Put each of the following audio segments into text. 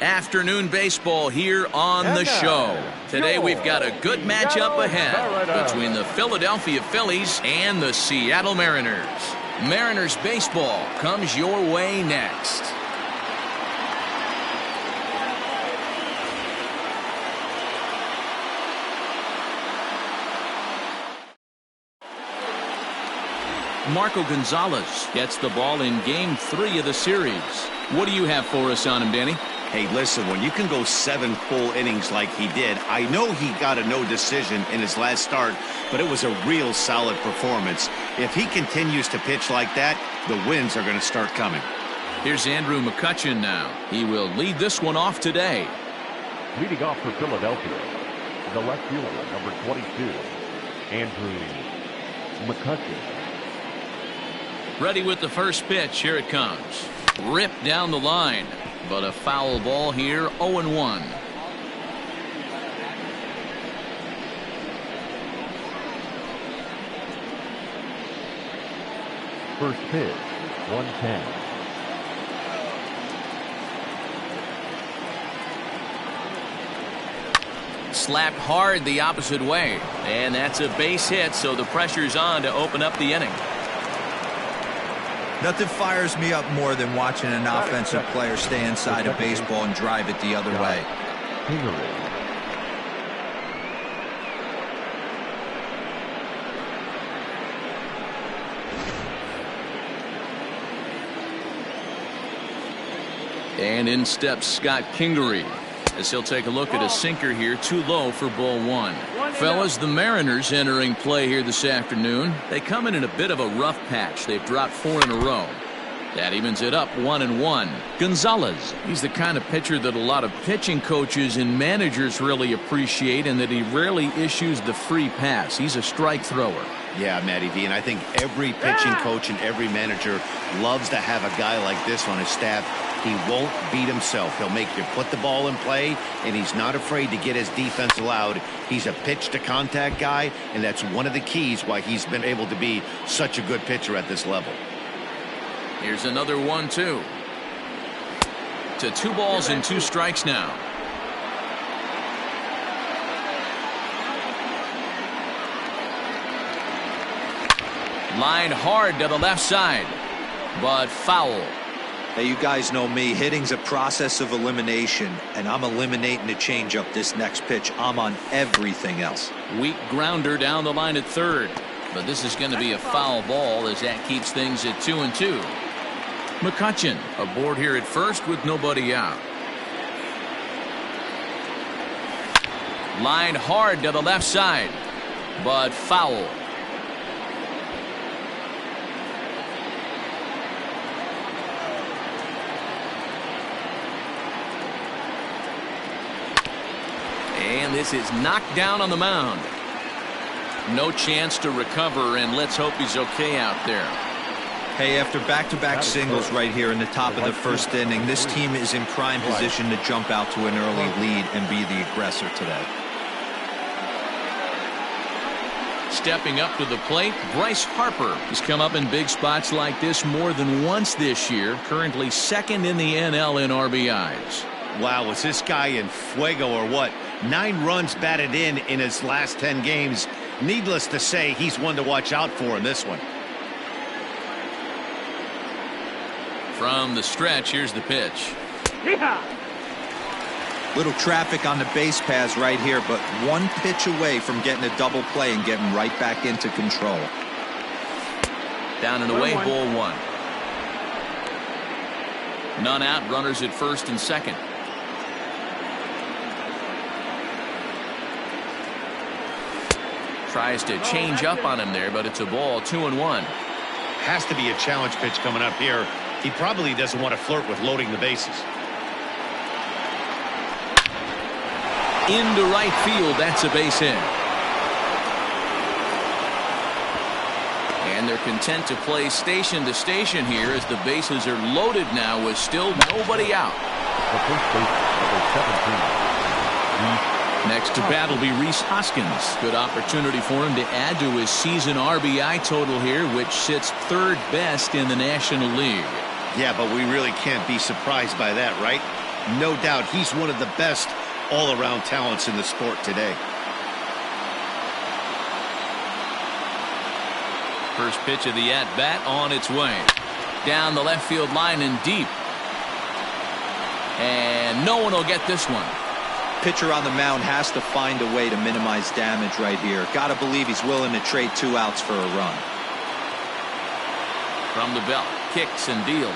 Afternoon baseball here on the show. Today we've got a good matchup ahead between the Philadelphia Phillies and the Seattle Mariners. Mariners baseball comes your way next. Marco Gonzalez gets the ball in Game 3 of the series. What do you have for us on him, Danny? Hey, listen, when you can go 7 full innings like he did, I know he got a no decision in his last start, but it was a real solid performance. If he continues to pitch like that, the wins are going to start coming. Here's Andrew Mccutchen now. He will lead this one off today. Leading off for Philadelphia, the left fielder, number 22, Andrew Mccutchen. Ready with the first pitch. Here it comes. Ripped down the line, but a foul ball here. 0-1. First pitch, 110. Slapped hard the opposite way, and that's a base hit, so the pressure's on to open up the inning. Nothing fires me up more than watching an offensive player stay inside a baseball and drive it the other way. And in steps Scott Kingery, as he'll take a look at a sinker here, too low for ball 1. Fellas, the Mariners entering play here this afternoon. They come in a bit of a rough patch. They've dropped 4 in a row. That evens it up 1-1. Gonzalez, he's the kind of pitcher that a lot of pitching coaches and managers really appreciate, and that he rarely issues the free pass. He's a strike thrower. Yeah, Matty V, and I think every pitching coach and every manager loves to have a guy like this on his staff. He won't beat himself. He'll make you put the ball in play, and he's not afraid to get his defense allowed. He's a pitch-to-contact guy, and that's one of the keys why he's been able to be such a good pitcher at this level. Here's another 1-2. To 2 balls and 2 strikes now. Line hard to the left side, but foul. Hey, you guys know me. Hitting's a process of elimination, and I'm eliminating the changeup this next pitch. I'm on everything else. Weak grounder down the line at third, but this is going to be a foul ball as that keeps things at 2-2. Mccutchen aboard here at first with nobody out. Line hard to the left side, but foul. And this is knocked down on the mound. No chance to recover, and let's hope he's okay out there. Hey, after back-to-back singles right here in the top of the first inning, this team is in prime position to jump out to an early lead and be the aggressor today. Stepping up to the plate, Bryce Harper has come up in big spots like this more than once this year, currently second in the NL in RBIs. Wow, was this guy in fuego or what? 9 runs batted in his last 10 games. Needless to say, he's one to watch out for in this one. From the stretch, here's the pitch. Little traffic on the base paths right here, but one pitch away from getting a double play and getting right back into control. Down and away, ball 1. None out, runners at first and second. Tries to change up on him there, but it's a ball. 2-1. Has to be a challenge pitch coming up here. He probably doesn't want to flirt with loading the bases. Into right field, that's a base hit. And they're content to play station to station here as the bases are loaded now with still nobody out. The first base, number 17. Next to bat will be Rhys Hoskins. Good opportunity for him to add to his season RBI total here, which sits 3rd best in the National League. Yeah, but we really can't be surprised by that, right? No doubt he's one of the best all-around talents in the sport today. First pitch of the at-bat on its way. Down the left field line and deep. And no one will get this one. Pitcher on the mound has to find a way to minimize damage right here. Got to believe he's willing to trade 2 outs for a run. From the belt, kicks and deals.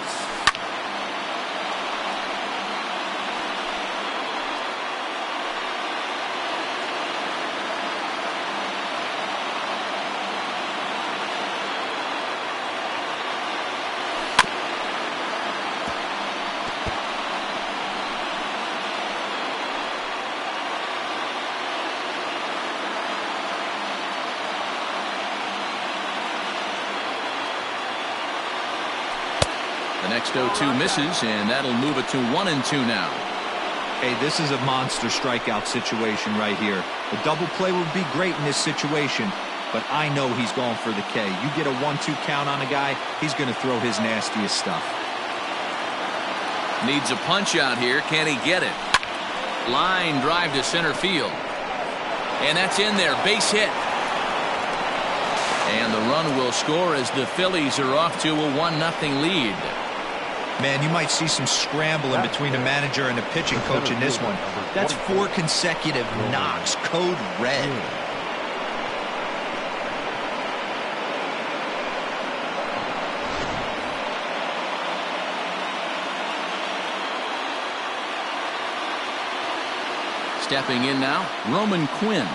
The next 0-2 misses, and that'll move it to 1-2 now. Hey, this is a monster strikeout situation right here. A double play would be great in this situation, but I know he's going for the K. You get a 1-2 count on a guy, he's going to throw his nastiest stuff. Needs a punch out here. Can he get it? Line drive to center field. And that's in there. Base hit. And the run will score as the Phillies are off to a 1-0 lead. Man, you might see some scrambling between the manager and the pitching coach in this one. That's 4 consecutive knocks. Code red. Stepping in now, Roman Quinn.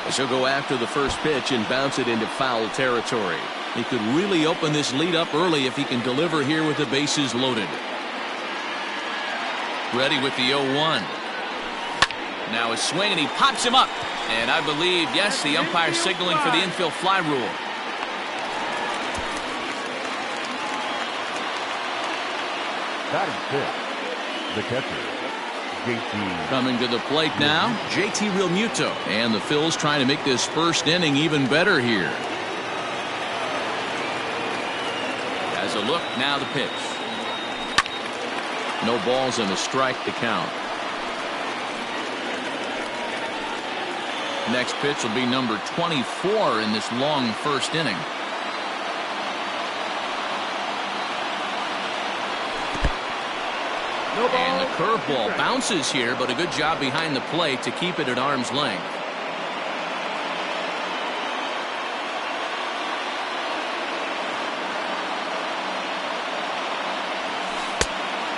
As he'll go after the first pitch and bounce it into foul territory. He could really open this lead up early if he can deliver here with the bases loaded. Ready with the 0-1. Now a swing, and he pops him up. And I believe, yes, the umpire signaling for the infield fly rule. Batting 5th, the catcher, JT. Coming to the plate now, JT Realmuto. And the Phils trying to make this first inning even better here. As a look, now the pitch. No balls and a strike to count. Next pitch will be number 24 in this long first inning. And the curveball bounces here, but a good job behind the plate to keep it at arm's length.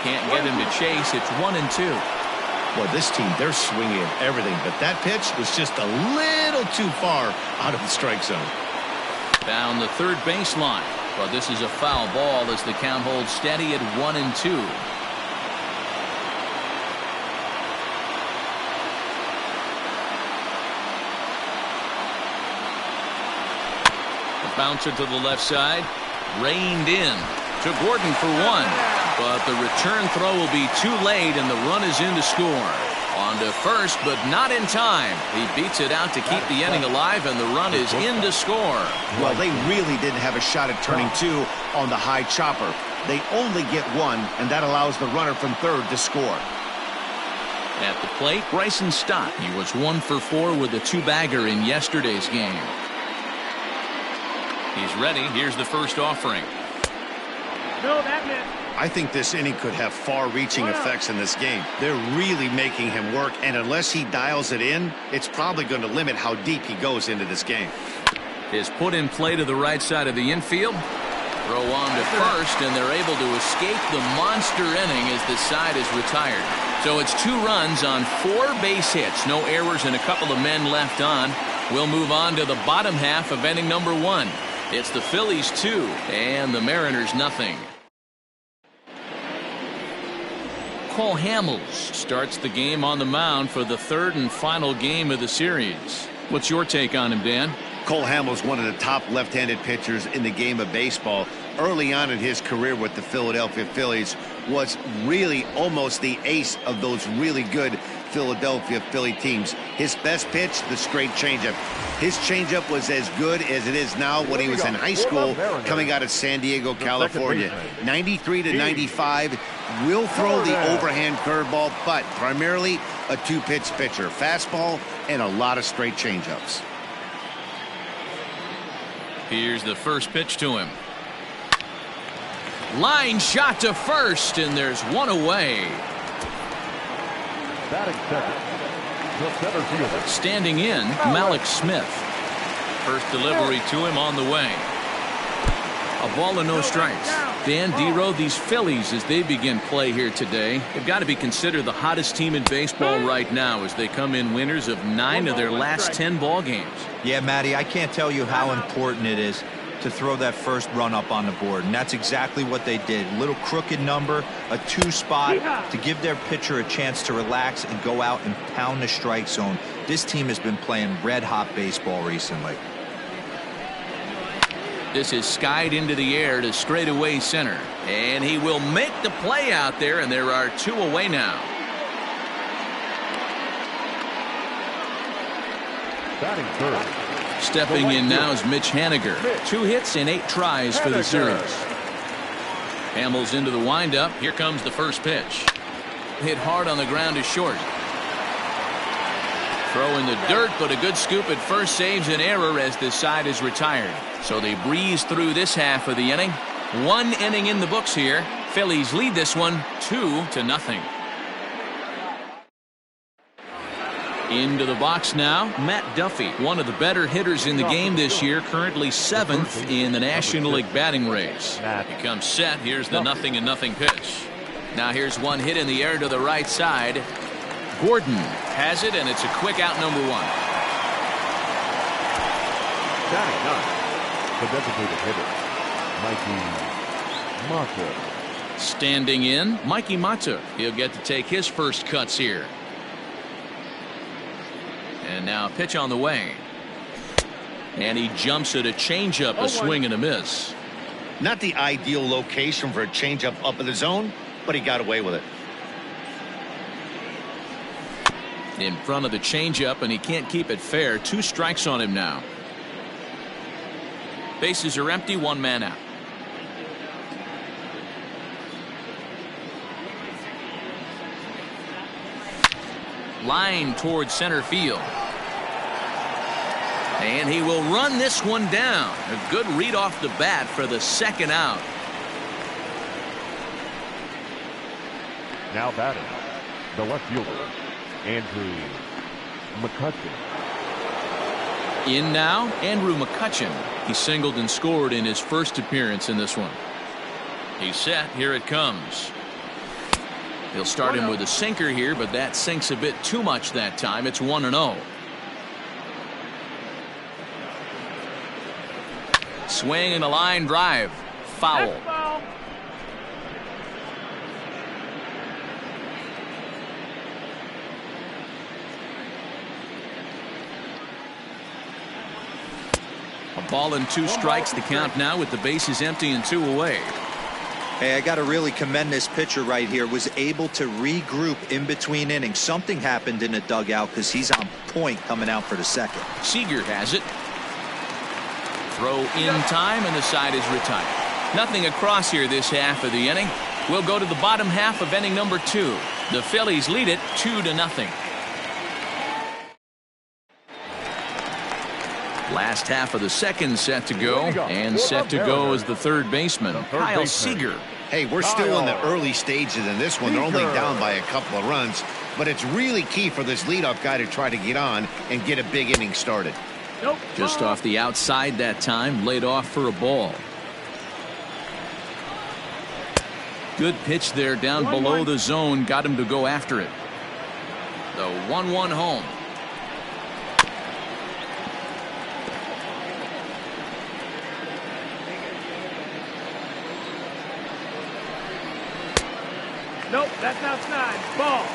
Can't get him to chase. It's 1-2. Well, this team, they're swinging at everything, but that pitch was just a little too far out of the strike zone. Down the third baseline. But this is a foul ball as the count holds steady at 1-2. The bouncer to the left side. Reined in to Gordon for 1. But the return throw will be too late, and the run is in to score. On to first, but not in time. He beats it out to keep the inning alive, and the run is in to score. Well, they really didn't have a shot at turning 2 on the high chopper. They only get 1, and that allows the runner from third to score. At the plate, Bryson Stott. He was 1 for 4 with a 2-bagger in yesterday's game. He's ready. Here's the first offering. No, that missed. I think this inning could have far-reaching effects in this game. They're really making him work, and unless he dials it in, it's probably going to limit how deep he goes into this game. Is put in play to the right side of the infield. Throw on to first, and they're able to escape the monster inning as the side is retired. So it's 2 runs on 4 base hits. No errors and a couple of men left on. We'll move on to the bottom half of inning number 1. It's the Phillies 2 and the Mariners nothing. Cole Hamels starts the game on the mound for the 3rd and final game of the series. What's your take on him, Dan? Cole Hamels, one of the top left-handed pitchers in the game of baseball. Early on in his career with the Philadelphia Phillies, was really almost the ace of those really good Philadelphia Philly teams. His best pitch, the straight changeup. His changeup was as good as it is now when he was in high school coming out of San Diego, California. 93 to 95. Will throw the overhand curveball, but primarily a two-pitch pitcher. Fastball and a lot of straight changeups. Here's the first pitch to him. Line shot to first, and there's one away. Batting second, the center fielder. Standing in, Malik Smith. First delivery to him on the way. A ball and no strikes. Dan Dero, these Phillies, as they begin play here today, have got to be considered the hottest team in baseball right now as they come in winners of 9 of their last 10 ball games. Yeah, Matty, I can't tell you how important it is to throw that first run up on the board, and that's exactly what they did. A little crooked number, a 2 spot to give their pitcher a chance to relax and go out and pound the strike zone. This team has been playing red-hot baseball recently. This is skied into the air to straightaway center, and he will make the play out there, and there are 2 away now. Batting third. Stepping in now is Mitch Hannigan. 2 hits in 8 tries for the series. Hamels into the windup. Here comes the first pitch. Hit hard on the ground to short. Throw in the dirt, but a good scoop at first saves an error as this side is retired. So they breeze through this half of the inning. 1 inning in the books here. Phillies lead this one 2-0. Into the box now, Matt Duffy, one of the better hitters in the game this year, currently 7th in the National League batting race. He comes set. Here's the 0-0 pitch. Now here's one hit in the air to the right side. Gordon has it, and it's a quick out, number 1. Batting ninth, the designated hitter, Mikey Mata. Standing in, Mikey Mata. He'll get to take his first cuts here. And now pitch on the way. And he jumps at a changeup, a swing and a miss. Not the ideal location for a changeup up in the zone, but he got away with it. In front of the changeup, and he can't keep it fair. 2 strikes on him now. Bases are empty, 1 man out. Line towards center field. And he will run this one down. A good read off the bat for the 2nd out. Now batting, the left fielder, Andrew Mccutchen. In now, Andrew Mccutchen. He singled and scored in his first appearance in this one. He's set. Here it comes. He'll start him with a sinker here, but that sinks a bit too much that time. It's 1-0. Swing and a line drive. Foul. A ball and 2 strikes. The count now with the bases empty and 2 away. Hey, I got to really commend this pitcher right here. Was able to regroup in between innings. Something happened in the dugout because he's on point coming out for the 2nd. Seager has it. Throw in time, and the side is retired. Nothing across here this half of the inning. We'll go to the bottom half of inning number 2. The Phillies lead it 2-0. Last half of the 2nd set to go, and set to go is the 3rd baseman, Kyle Seager. Hey, we're still in the early stages in this one. They're only down by a couple of runs, but it's really key for this leadoff guy to try to get on and get a big inning started. Just off the outside that time, laid off for a ball. Good pitch there down below the zone, got him to go after it. The 1-1 home. Nope, that's outside. Ball.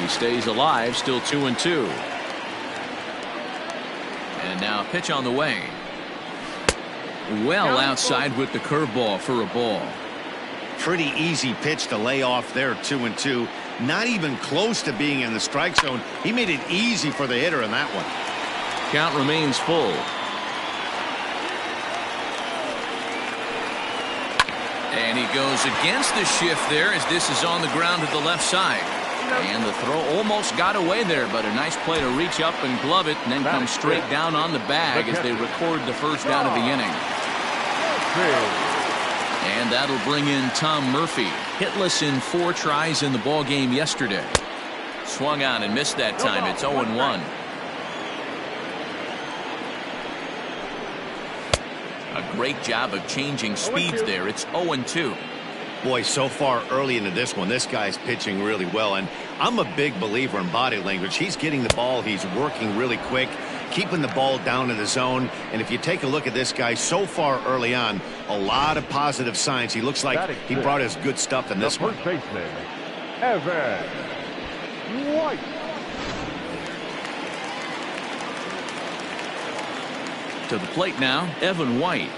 He stays alive, still 2-2. And now a pitch on the way. Well outside with the curveball for a ball. Pretty easy pitch to lay off there, 2-2. Not even close to being in the strike zone. He made it easy for the hitter in that one. Count remains full. And he goes against the shift there as this is on the ground to the left side. And the throw almost got away there, but a nice play to reach up and glove it and then come straight down on the bag as they record the first down of the inning. And that'll bring in Tom Murphy. Hitless in 4 tries in the ball game yesterday. Swung on and missed that time. It's 0-1. A great job of changing speeds there. It's 0-2. Boy, so far early into this one, this guy's pitching really well. And I'm a big believer in body language. He's getting the ball. He's working really quick, keeping the ball down in the zone. And if you take a look at this guy so far early on, a lot of positive signs. He looks like he brought his good stuff in this one. First baseman, Evan White. To the plate now, Evan White.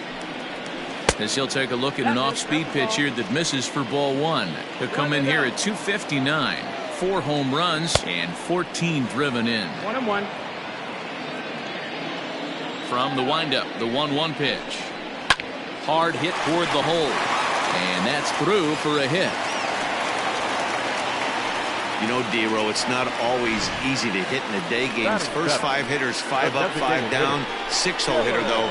As he'll take a look at an off-speed pitch here that misses for ball 1. He'll come in here at 259. 4 home runs and 14 driven in. 1-1. From the windup, the 1-1 pitch. Hard hit toward the hole. And that's through for a hit. You know, D-Row, it's not always easy to hit in the day games. First 5 hitters, 5 up, 5 down. 6-hole hitter, though.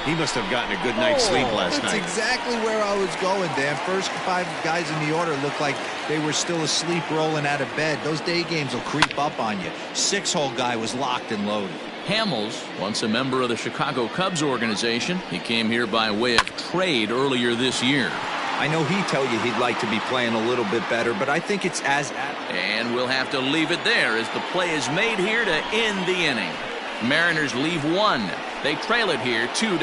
He must have gotten a good night's sleep last night. That's exactly where I was going, Dan. First 5 guys in the order looked like they were still asleep rolling out of bed. Those day games will creep up on you. 6-hole guy was locked and loaded. Hamels, once a member of the Chicago Cubs organization. He came here by way of trade earlier this year. I know he'd tell you he'd like to be playing a little bit better, but I think it's as... And we'll have to leave it there as the play is made here to end the inning. Mariners leave 1. They trail it here 2-0.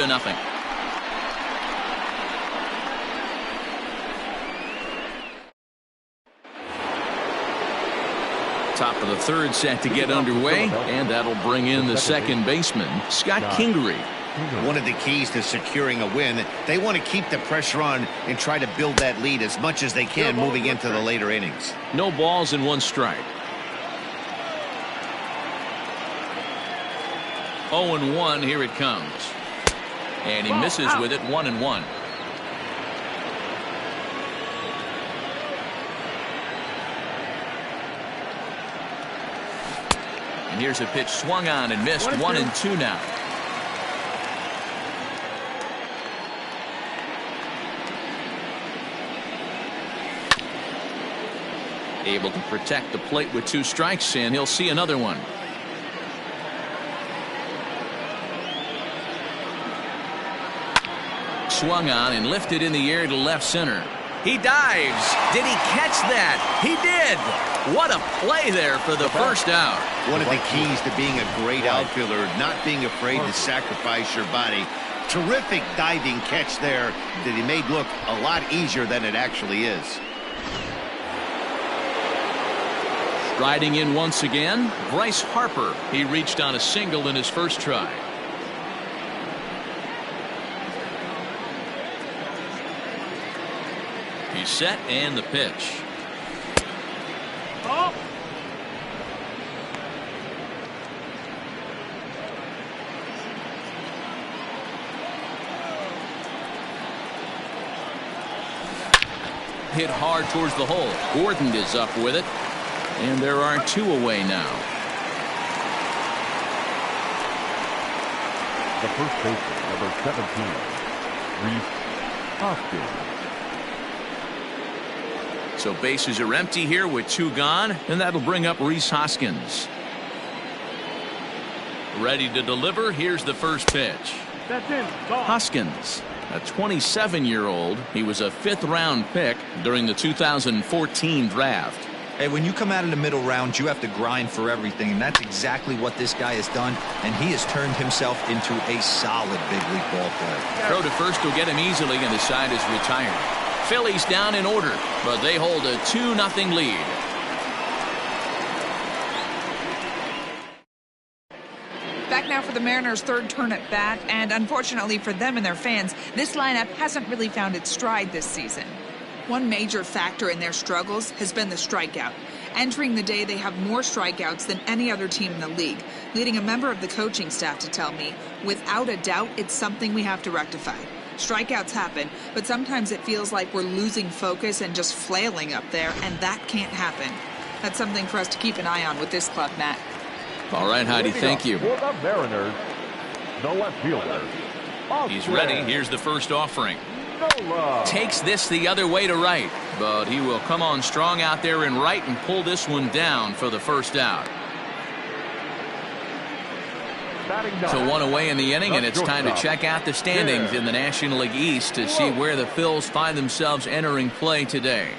Top of the 3rd set to get underway, and that'll bring in the second baseman, Scott Kingery. One of the keys to securing a win, they want to keep the pressure on and try to build that lead as much as they can moving into the later innings. No balls and 1 strike. 0-1, here it comes. And he misses with it, 1-1. And here's a pitch swung on and missed, 1-2 now. Able to protect the plate with 2 strikes, and he'll see another one. Swung on and lifted in the air to left center. He dives. Did he catch that? He did. What a play there for the first out. One of the keys to being a great outfielder, not being afraid to sacrifice your body. Terrific diving catch there that he made look a lot easier than it actually is. Striding in once again, Bryce Harper. He reached on a single in his first try. He's set and the pitch. Oh. Hit hard towards the hole. Gordon is up with it. And there are 2 away now. The first baseman, number 17, Rhys Hoskins. So bases are empty here with 2 gone, and that'll bring up Rhys Hoskins. Ready to deliver. Here's the first pitch. That's in. Ball. Hoskins, a 27-year-old. He was a 5th-round pick during the 2014 draft. Hey, when you come out in the middle rounds, you have to grind for everything, and that's exactly what this guy has done, and he has turned himself into a solid big league ball player. Throw to first will get him easily, and the side is retired. Phillies down in order, but they hold a 2-0 lead. Back now for the Mariners' 3rd turn at bat, and unfortunately for them and their fans, this lineup hasn't really found its stride this season. One major factor in their struggles has been the strikeout. Entering the day, they have more strikeouts than any other team in the league, leading a member of the coaching staff to tell me, without a doubt, it's something we have to rectify. Strikeouts happen, but sometimes it feels like we're losing focus and just flailing up there, and that can't happen. That's something for us to keep an eye on with this club, Matt. All right, Heidi, thank you. For the Mariners, the left fielder. He's ready. Here's the first offering. Nola. Takes this the other way to right, but he will come on strong out there in right and pull this one down for the first out. So one away in the inning, and it's time to check out the standings in the National League East to see where the Phils find themselves entering play today.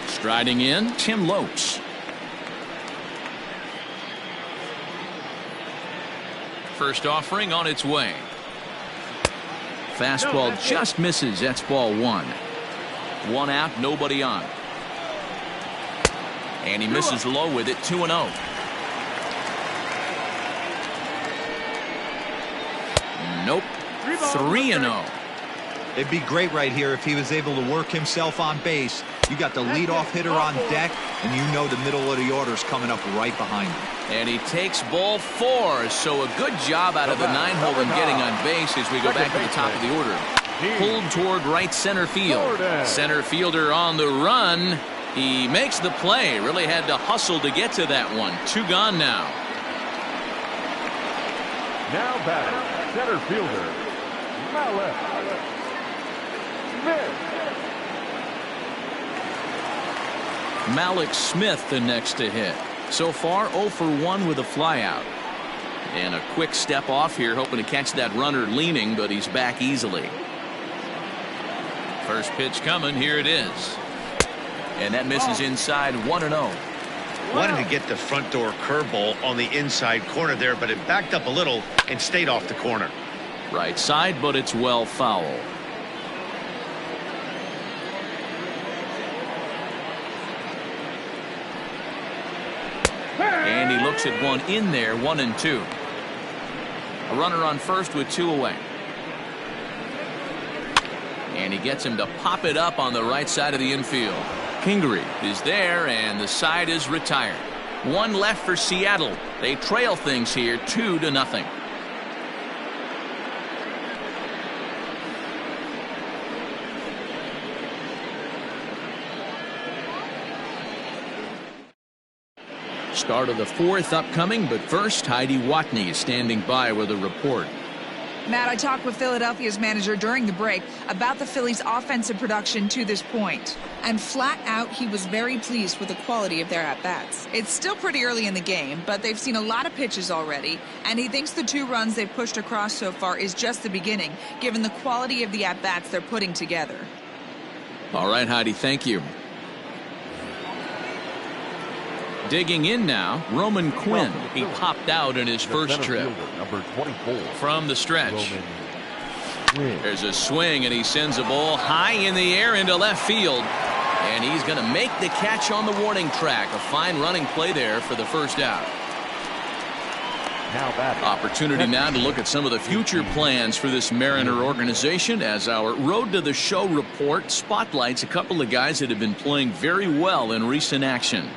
Striding in, Tim Lopes. First offering on its way. Fastball just misses. That's ball one. One out, nobody on. And he misses low with it, 2-0. Nope. 3-0. It'd be great right here if he was able to work himself on base. You got the leadoff hitter on deck, and you know the middle of the order's coming up right behind him. And he takes ball four, so a good job out of the nine-hole in getting on base as we go back to the top of the order. Pulled toward right center field. Center fielder on the run. He makes the play. Really had to hustle to get to that one. Two gone now. Now batting, center fielder, Malik Smith. Malik Smith the next to hit. So far 0 for 1 with a flyout. And a quick step off here, hoping to catch that runner leaning, but he's back easily. First pitch coming, here it is. And that misses inside, 1-0. Wanted to get the front door curveball on the inside corner there, but it backed up a little and stayed off the corner. Right side, but it's well foul. And he looks at one in there, 1-2. A runner on first with two away. And he gets him to pop it up on the right side of the infield. Kingery is there, and the side is retired. One left for Seattle. They trail things here 2-0. Start of the fourth upcoming, but first, Heidi Watney is standing by with a report. Matt, I talked with Philadelphia's manager during the break about the Phillies' offensive production to this point. And flat out, he was very pleased with the quality of their at-bats. It's still pretty early in the game, but they've seen a lot of pitches already. And he thinks the 2 runs they've pushed across so far is just the beginning, given the quality of the at-bats they're putting together. All right, Heidi, thank you. Digging in now, Roman Quinn. He popped out in his first trip. Number 24. From the stretch. There's a swing, and he sends a ball high in the air into left field. And he's going to make the catch on the warning track. A fine running play there for the first out. Opportunity now to look at some of the future plans for this Mariner organization as our Road to the Show report spotlights a couple of guys that have been playing very well in recent action.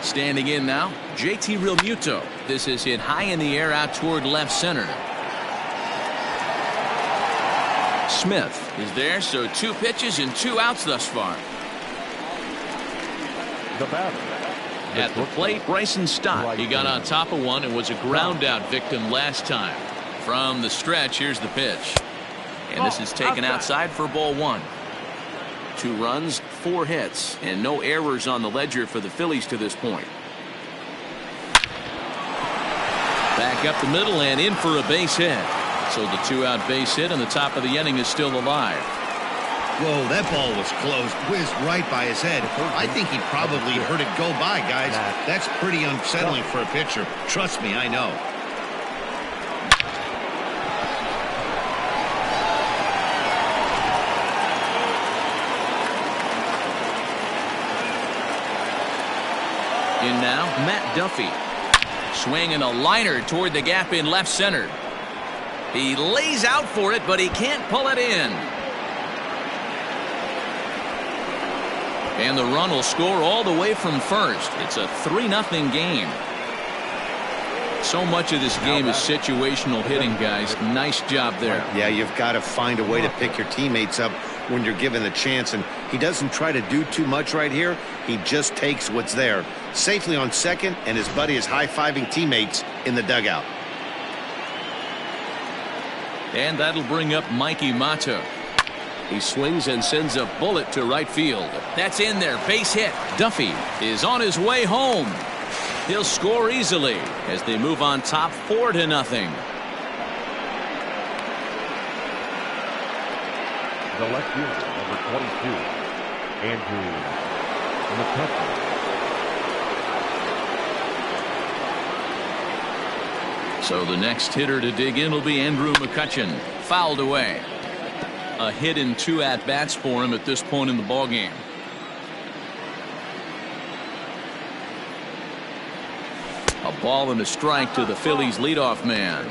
Standing in now, JT Realmuto. This is hit high in the air out toward left center. Smith is there, so 2 pitches and 2 outs thus far. The batter. At the plate, Bryson Stott. He got on top of one and was a ground out victim last time. From the stretch, here's the pitch. And this is taken outside for ball 1. 2 runs, 4 hits, and no errors on the ledger for the Phillies to this point. Back up the middle and in for a base hit. So the 2-out base hit, and the top of the inning is still alive. Whoa, that ball was close. Whizzed right by his head. I think he probably heard it go by, guys. That's pretty unsettling for a pitcher. Trust me, I know. In now, Matt Duffy. Swinging a liner toward the gap in left center. He lays out for it, but he can't pull it in. And the run will score all the way from first. It's a 3-0 game. So much of this game is situational hitting, guys. Nice job there. Yeah, you've got to find a way to pick your teammates up when you're given the chance, and he doesn't try to do too much right here. He just takes what's there. Safely on second, and his buddy is high-fiving teammates in the dugout. And that'll bring up Mccutchen. He swings and sends a bullet to right field. That's in there. Base hit. Duffy is on his way home. He'll score easily as they move on top 4-0. The left fielder, number 22, Andrew Mccutchen. So the next hitter to dig in will be Andrew Mccutchen. Fouled away. A hit in 2 at-bats for him at this point in the ballgame. A ball and a strike to the Phillies leadoff man.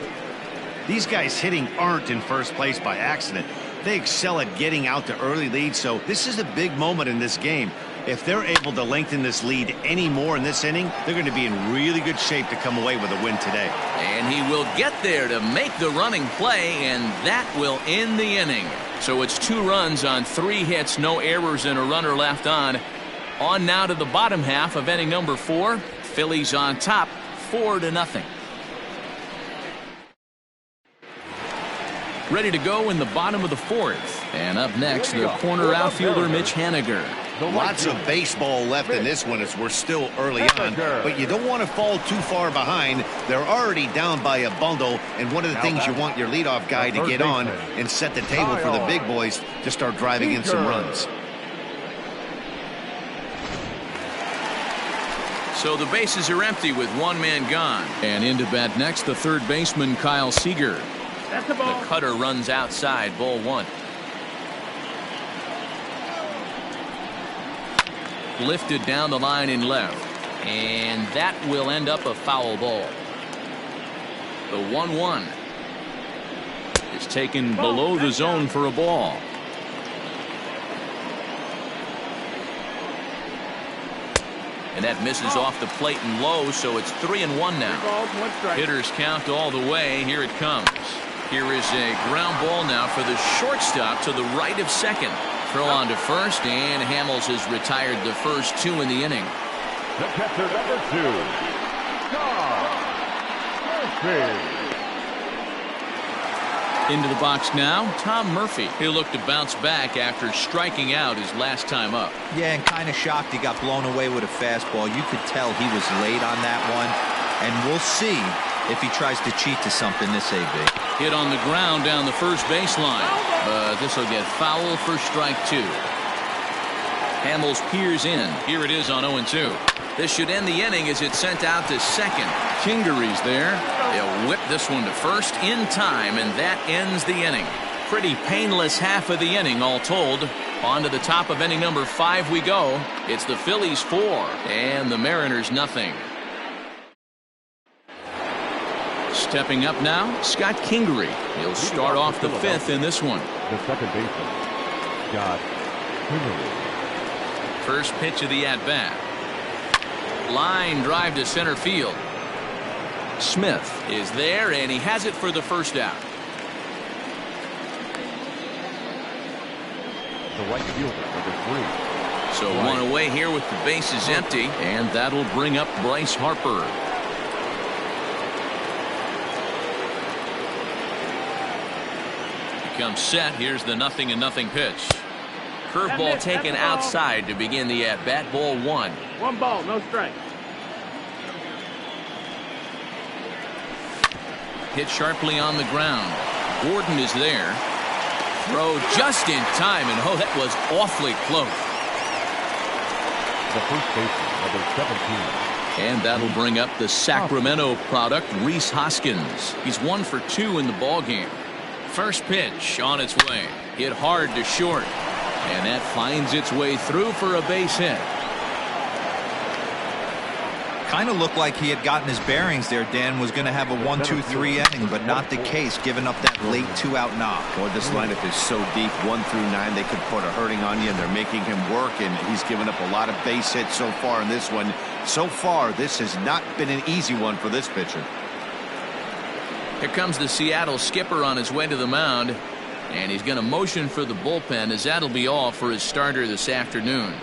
These guys hitting aren't in first place by accident. They excel at getting out to early leads, so this is a big moment in this game. If they're able to lengthen this lead any more in this inning, they're going to be in really good shape to come away with a win today. And he will get there to make the running play, and that will end the inning. So it's 2 runs on 3 hits, no errors, and a runner left on. On now to the bottom half of inning number 4. Phillies on top, 4-0. Ready to go in the bottom of the 4th. And up next, the corner outfielder Mitch Hannigan. Lots of baseball left in this one as we're still early on, but you don't want to fall too far behind. They're already down by a bundle, and one of the things you want your leadoff guy to get on and set the table for the big boys to start driving in some runs. So the bases are empty with 1 man gone. And into bat next, the third baseman Kyle Seager. That's the ball. The cutter runs outside, ball 1. Lifted down the line in left, and that will end up a foul ball. The 1-1 is taken below the zone for a ball. And that misses off the plate and low, so it's 3-1 now. Hitters count all the way. Here it comes. Here is a ground ball now for the shortstop to the right of second. Throw on to first, and Hamels has retired the first 2 in the inning. The catcher, number 2, Murphy. Into the box now, Tom Murphy. He'll look to bounce back after striking out his last time up. Yeah, and kind of shocked he got blown away with a fastball. You could tell he was late on that one, and we'll see if he tries to cheat to something this AB. Hit on the ground down the first baseline, but this will get foul for strike 2. Hamels peers in. Here it is on 0-2. This should end the inning as it's sent out to second. Kingery's there. They'll whip this one to first in time, and that ends the inning. Pretty painless half of the inning all told. On to the top of inning number 5 we go. It's the Phillies 4 and the Mariners nothing. Stepping up now, Scott Kingery. He'll start off the 5th in this one. The second baseman, Scott Kingery. First pitch of the at-bat. Line drive to center field. Smith is there, and he has it for the first out. The right fielder, number 3. So one away here with the bases empty, and that'll bring up Bryce Harper. Comes set. Here's the 0-0 pitch. Curveball taken outside to begin the at-bat. Ball 1. 1 ball, no strike. Hit sharply on the ground. Gordon is there. Throw just in time, and oh, that was awfully close. The first baseman, number 17. And that'll bring up the Sacramento product, Rhys Hoskins. He's 1 for 2 in the ballgame. First pitch on its way. Hit hard to short. And that finds its way through for a base hit. Kind of looked like he had gotten his bearings there. Dan was going to have a 1-2-3 inning, but not the case, giving up that late 2-out knock. Boy, this lineup is so deep, 1 through 9. They could put a hurting on you, and they're making him work, and he's given up a lot of base hits so far in this one. So far, this has not been an easy one for this pitcher. Here comes the Seattle skipper on his way to the mound, and he's going to motion for the bullpen, as that'll be all for his starter this afternoon.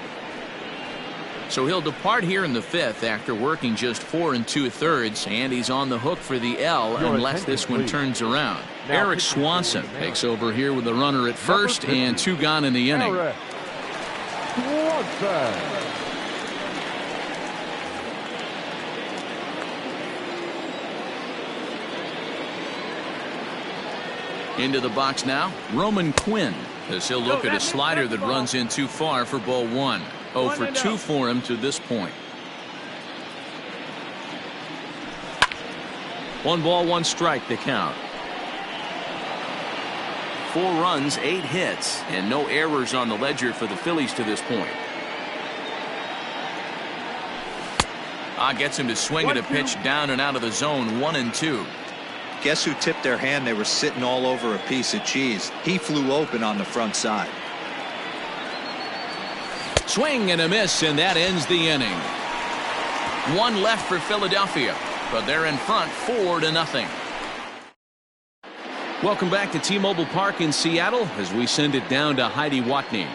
So he'll depart here in the 5th after working just 4 2/3, and he's on the hook for the L unless this one turns around. Eric Swanson takes over here with a runner at first and 2 gone in the inning. Into the box now, Roman Quinn, as he'll look at a slider that runs in too far for ball 1. 0 for 2 for him to this point. 1 ball, 1 strike to count. 4 runs, 8 hits, and no errors on the ledger for the Phillies to this point. Gets him to swing at a pitch down and out of the zone, 1-2. Guess who tipped their hand? They were sitting all over a piece of cheese. He flew open on the front side. Swing and a miss, and that ends the inning. 1 left for Philadelphia, but they're in front 4-0. Welcome back to T-Mobile Park in Seattle as we send it down to Heidi Watney.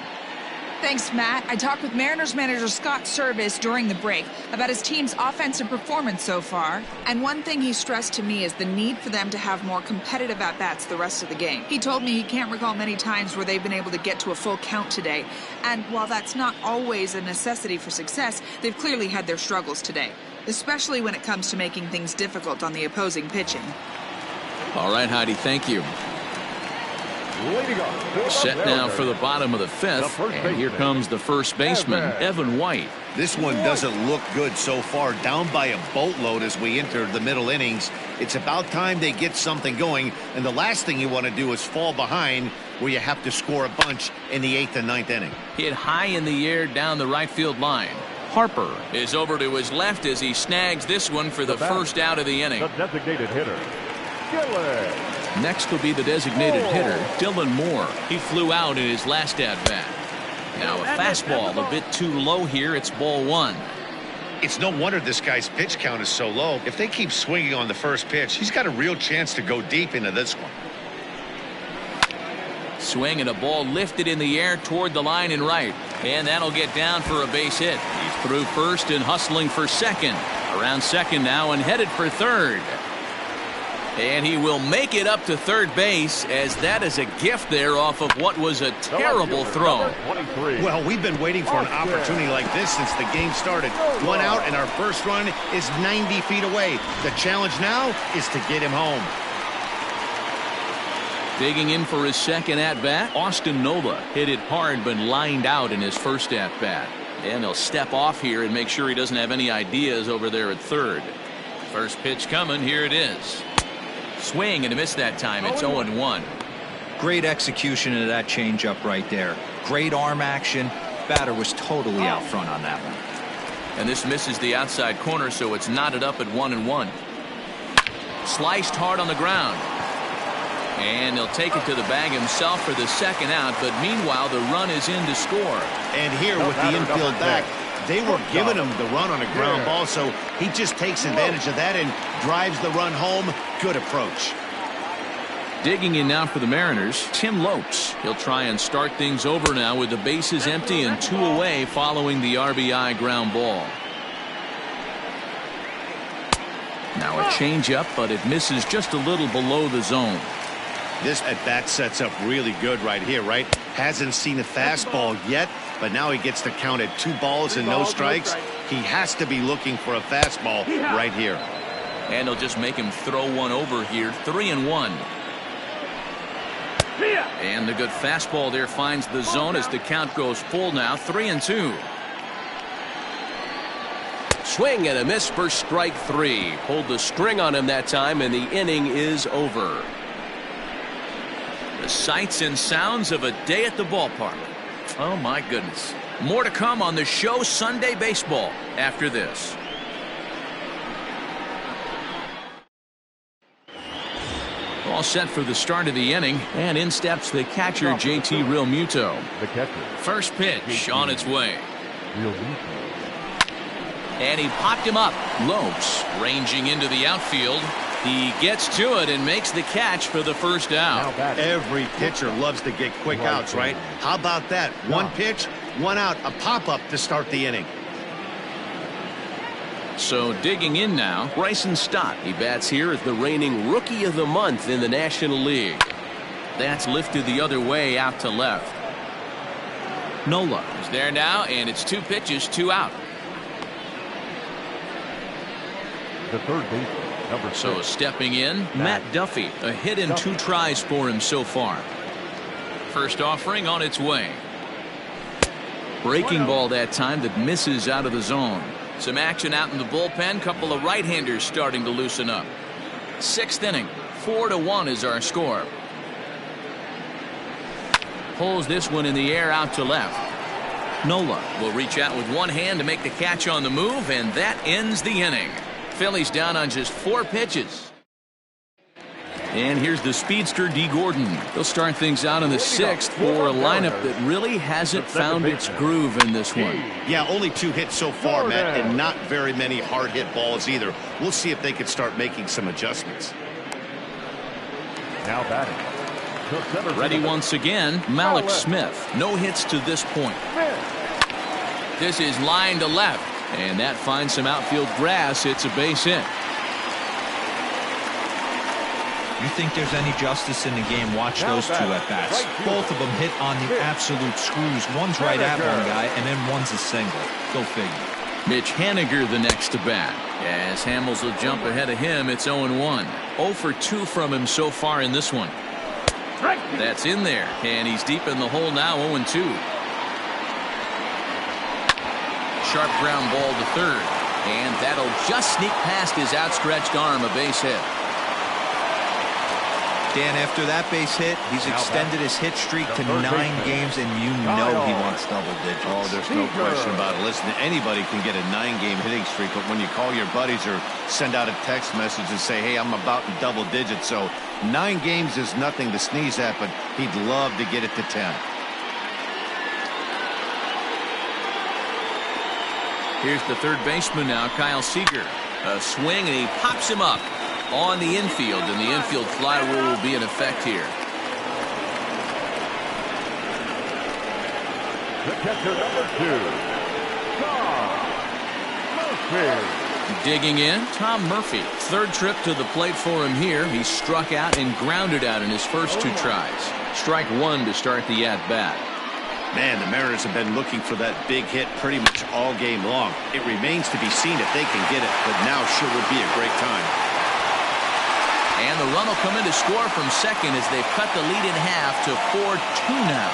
Thanks, Matt. I talked with Mariners manager Scott Service during the break about his team's offensive performance so far. And one thing he stressed to me is the need for them to have more competitive at-bats the rest of the game. He told me he can't recall many times where they've been able to get to a full count today. And while that's not always a necessity for success, they've clearly had their struggles today, especially when it comes to making things difficult on the opposing pitching. All right, Heidi, thank you. Set now for the bottom of the 5th, and here comes the first baseman, Evan White. This one doesn't look good so far, down by a boatload as we enter the middle innings. It's about time they get something going, and the last thing you want to do is fall behind where you have to score a bunch in the 8th and 9th inning. Hit high in the air down the right field line. Harper is over to his left as he snags this one for the first out of the inning. The designated hitter, Gillen. Next will be the designated hitter, Dylan Moore. He flew out in his last at-bat. Now a fastball a bit too low here. It's ball 1. It's no wonder this guy's pitch count is so low. If they keep swinging on the first pitch, he's got a real chance to go deep into this one. Swing and a ball lifted in the air toward the line and right. And that'll get down for a base hit. He's through first and hustling for second. Around second now and headed for third. And he will make it up to third base, as that is a gift there off of what was a terrible throw. Well, we've been waiting for an opportunity like this since the game started. 1 out, and our first run is 90 feet away. The challenge now is to get him home. Digging in for his second at-bat, Austin Nola hit it hard but lined out in his first at-bat. And he'll step off here and make sure he doesn't have any ideas over there at third. First pitch coming, here it is. Swing and a miss that time. It's 0-1. Great execution of that changeup right there. Great arm action. Batter was totally out front on that one. And this misses the outside corner, so it's knotted up at 1-1. Sliced hard on the ground. And he'll take it to the bag himself for the second out, but meanwhile the run is in to score. And here with the infield back, they were giving him the run on a ground ball, so he just takes advantage of that and drives the run home. Good approach. Digging in now for the Mariners, Tim Lopes. He'll try and start things over now with the bases empty and 2 away following the RBI ground ball. Now a changeup, but it misses just a little below the zone. This at-bat sets up really good right here, right? Hasn't seen a fastball yet, but now he gets to count at 2 balls and no strikes. He has to be looking for a fastball right here. And he'll just make him throw one over here. 3-1. And the good fastball there finds the zone as the count goes full now. 3-2. Swing and a miss for strike 3. Pulled the string on him that time, and the inning is over. The sights and sounds of a day at the ballpark. Oh my goodness. More to come on the show Sunday Baseball after this. All set for the start of the inning, and in steps the catcher, JT Realmuto. The catcher. First pitch on its way. Realmuto. And he popped him up. Lopes ranging into the outfield. He gets to it and makes the catch for the first out. Every pitcher loves to get quick outs, right? How about that? One pitch, one out, a pop-up to start the inning. So digging in now, Bryson Stott. He bats here as the reigning Rookie of the Month in the National League. That's lifted the other way out to left. Nola is there now, and it's 2 pitches, 2 out. The third baseman, number 6. So stepping in, Matt Duffy. A hit in 2 tries for him so far. First offering on its way. Breaking ball that time that misses out of the zone. Some action out in the bullpen. Couple of right-handers starting to loosen up. 6th inning. 4-1 is our score. Pulls this one in the air out to left. Nola will reach out with one hand to make the catch on the move, and that ends the inning. Phillies down on just 4 pitches. And here's the speedster D. Gordon. He'll start things out in the 6th for a lineup that really hasn't found its groove in this one. Yeah, only 2 hits so far, Matt, and not very many hard hit balls either. We'll see if they can start making some adjustments. Now batting. Ready once again, Malik Smith. No hits to this point. This is line to left. And that finds some outfield grass. It's a base hit. You think there's any justice in the game? Watch those 2 at bats. Both of them hit on the absolute screws. One's right at one guy, and then one's a single. Go figure. Mitch Hannigan the next to bat. As Hamels will jump ahead of him, it's 0-1. 0 for 2 from him so far in this one. That's in there, and he's deep in the hole now, 0-2. Sharp ground ball to third, and that'll just sneak past his outstretched arm, a base hit. Dan, after that base hit, he's extended his hit streak to 9 games, and you know he wants double digits. Oh, there's no question about it. Listen, anybody can get a 9-game hitting streak, but when you call your buddies or send out a text message and say, hey, I'm about in double digits, so 9 games is nothing to sneeze at, but he'd love to get it to 10. Here's the third baseman now, Kyle Seager. A swing, and he pops him up on the infield, and the infield fly rule will be in effect here. The catcher, number 2, Tom Murphy. Digging in, Tom Murphy. Third trip to the plate for him here. He struck out and grounded out in his first 2 tries. Strike 1 to start the at-bat. Man, the Mariners have been looking for that big hit pretty much all game long. It remains to be seen if they can get it, but now sure would be a great time. And the run will come in to score from second as they've cut the lead in half to 4-2 now.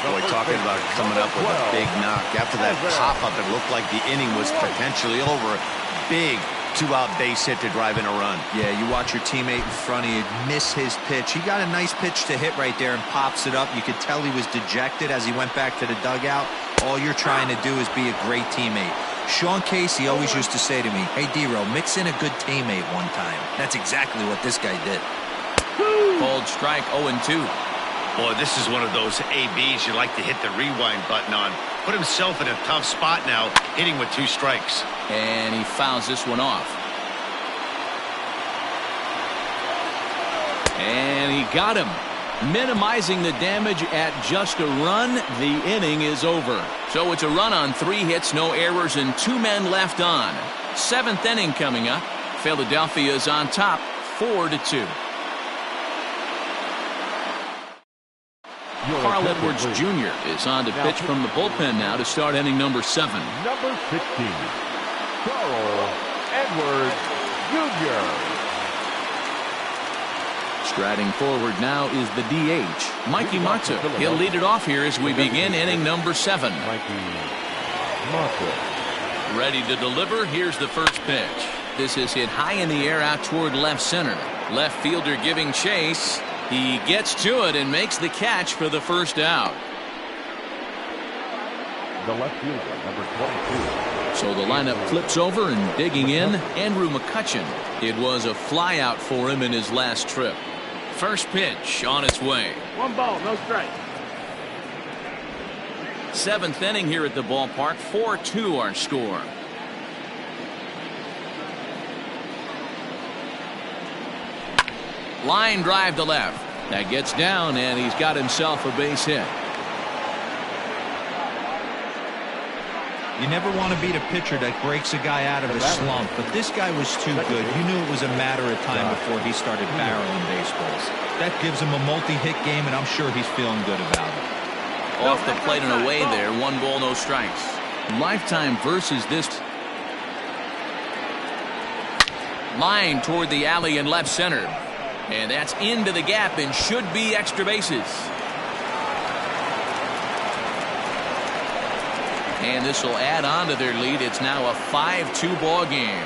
Boy, talking about coming up with a big knock. After that pop-up, it looked like the inning was potentially over. Big 2-out base hit to drive in a run. Yeah, you watch your teammate in front of you miss his pitch. He got a nice pitch to hit right there and pops it up. You could tell he was dejected as he went back to the dugout. All you're trying to do is be a great teammate. Sean Casey always used to say to me, hey, D-Row, mix in a good teammate one time. That's exactly what this guy did. Called strike 0-2. Boy, this is one of those ABs you like to hit the rewind button on. Put himself in a tough spot now, hitting with 2 strikes. And he fouls this one off. And he got him. Minimizing the damage at just a run. The inning is over. So it's a run on 3 hits, no errors, and 2 men left on. 7th inning coming up. Philadelphia is on top, 4-2. Carl Edwards Jr. is on to pitch from the bullpen now to start inning number 7. Number 16, Carl Edwards Jr. Striding forward now is the DH, Mikey Mata. He'll lead it off here as we begin inning number 7. Ready to deliver. Here's the first pitch. This is hit high in the air out toward left center. Left fielder giving chase. He gets to it and makes the catch for the first out. The left fielder, number 22. So the lineup flips over, and digging in, Andrew Mccutchen. It was a flyout for him in his last trip. First pitch on its way. 1 ball, no strike. 7th inning here at the ballpark. 4-2 our score. Line drive to left. That gets down, and he's got himself a base hit. You never want to beat a pitcher that breaks a guy out of a slump, but this guy was too good. You knew it was a matter of time before he started barreling baseballs. That gives him a multi-hit game, and I'm sure he's feeling good about it. Off the plate and away there. 1 ball, no strikes. Lifetime versus this. Line toward the alley in left center. And that's into the gap and should be extra bases. And this will add on to their lead. It's now a 5-2 ball game.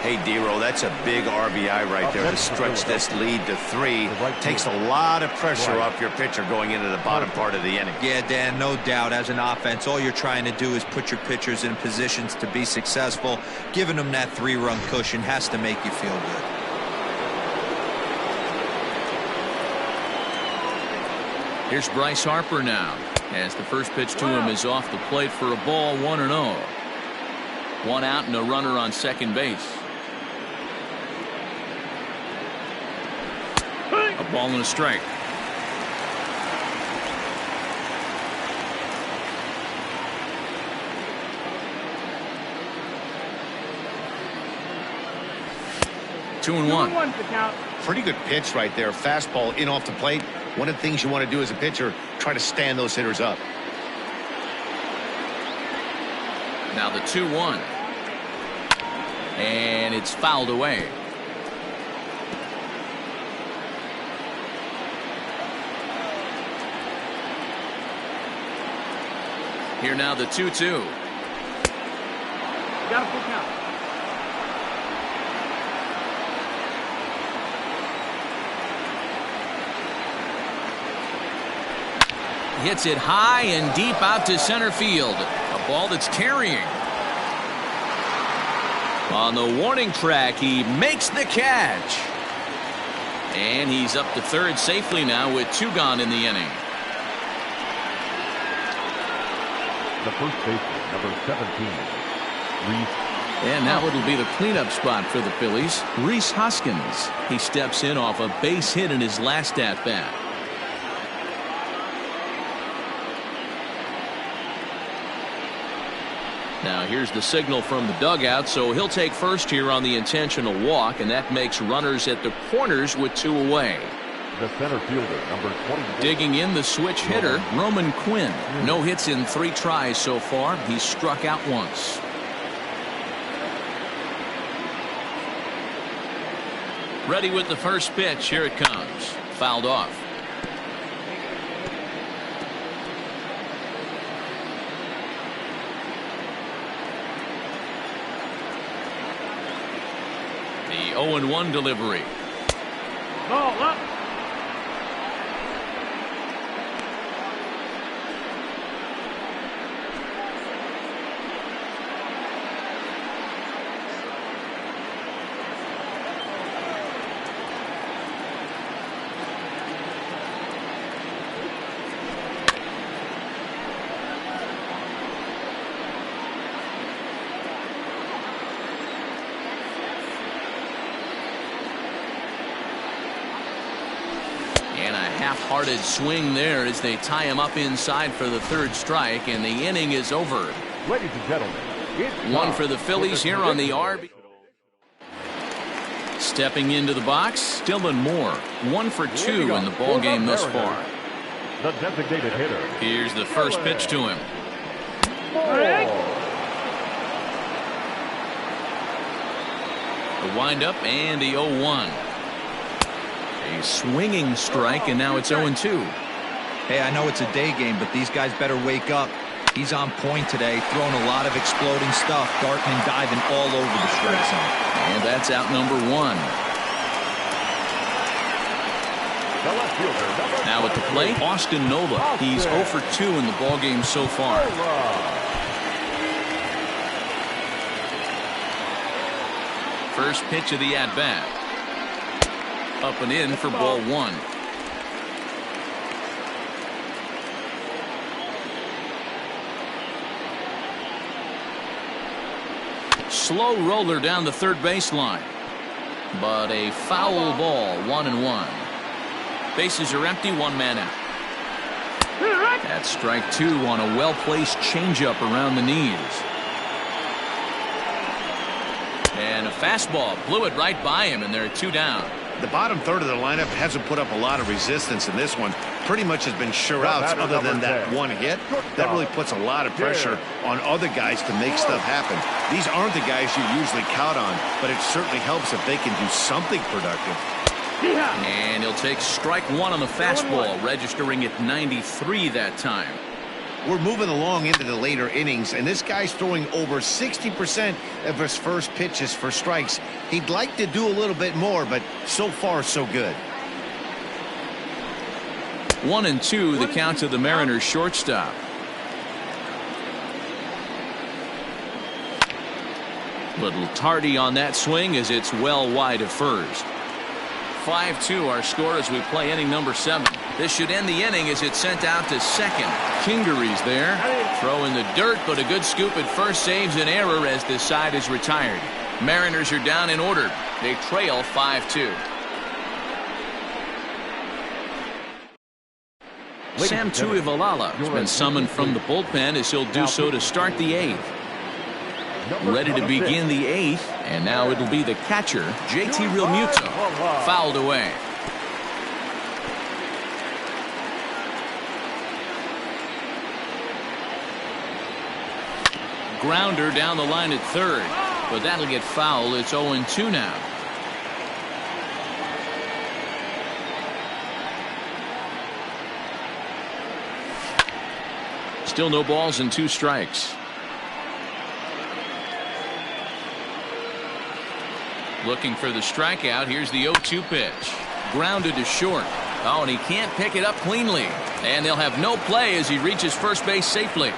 Hey, D-Roll, that's a big RBI right there to stretch this lead to 3. Takes a lot of pressure off your pitcher going into the bottom part of the inning. Yeah, Dan, no doubt. As an offense, all you're trying to do is put your pitchers in positions to be successful. Giving them that 3-run cushion has to make you feel good. Here's Bryce Harper now, as the first pitch to him is off the plate for a ball. 1-0. 1 out and a runner on second base. A ball and a strike. Two and one. Pretty good pitch right there. Fastball in off the plate. One of the things you want to do as a pitcher, try to stand those hitters up. Now the 2-1. And it's fouled away. Here now the 2-2. Got a full count. Hits it high and deep out to center field. A ball that's carrying. On the warning track, he makes the catch. And he's up to third safely now with 2 gone in the inning. The first baseman, number 17, Rhys. And now it'll be the cleanup spot for the Phillies. Rhys Hoskins. He steps in off a base hit in his last at-bat. Now here's the signal from the dugout, so he'll take first here on the intentional walk, and that makes runners at the corners with 2 away. The center fielder, number 20. Digging in, the switch hitter, Roman Quinn. No hits in 3 tries so far. He's struck out once. Ready with the first pitch. Here it comes. Fouled off. The 0-1 delivery. Ball up. Half-hearted swing there as they tie him up inside for the 3rd strike, and the inning is over. Ladies and gentlemen, it's 1 for the Phillies here on the RB. Stepping into the box, Dylan Moore. 1 for 2 in the ball game thus far. The designated hitter. Here's the first pitch to him. The windup and the 0-1. A swinging strike, and now it's 0-2. Hey, I know it's a day game, but these guys better wake up. He's on point today, throwing a lot of exploding stuff, darting and diving all over the strike zone. And that's out number 1. Now at the plate, Austin Nova. He's 0 for 2 in the ballgame so far. First pitch of the at-bat. Up and in for ball one. Slow roller down the third baseline. But a foul ball, 1-1. Bases are empty, one man out. That's strike two on a well-placed changeup around the knees. And a fastball blew it right by him, and there are two down. The bottom third of the lineup hasn't put up a lot of resistance in this one. Pretty much has been sure outs other than that one hit. That really puts a lot of pressure on other guys to make stuff happen. These aren't the guys you usually count on, but it certainly helps if they can do something productive. And he'll take strike one on the fastball, registering at 93 that time. We're moving along into the later innings, and this guy's throwing over 60% of his first pitches for strikes. He'd like to do a little bit more, but so far so good. 1-2 the count to the Mariners shortstop. Little tardy on that swing as it's well wide of first. 5-2 our score as we play inning number 7. This should end the inning as it's sent out to second. Kingery's there. Throw in the dirt, but a good scoop at first saves an error as this side is retired. Mariners are down in order. They trail 5-2. Sam Tuivalala has been summoned from the bullpen as he'll do so to start the 8th. Ready to begin the 8th, and now it'll be the catcher, JT Realmuto. Fouled away. Grounder down the line at third, but that'll get foul. It's 0-2 now. Still no balls and 2 strikes. Looking for the strikeout. Here's the 0-2 pitch. Grounded to short. Oh, and he can't pick it up cleanly. And they'll have no play as he reaches first base safely.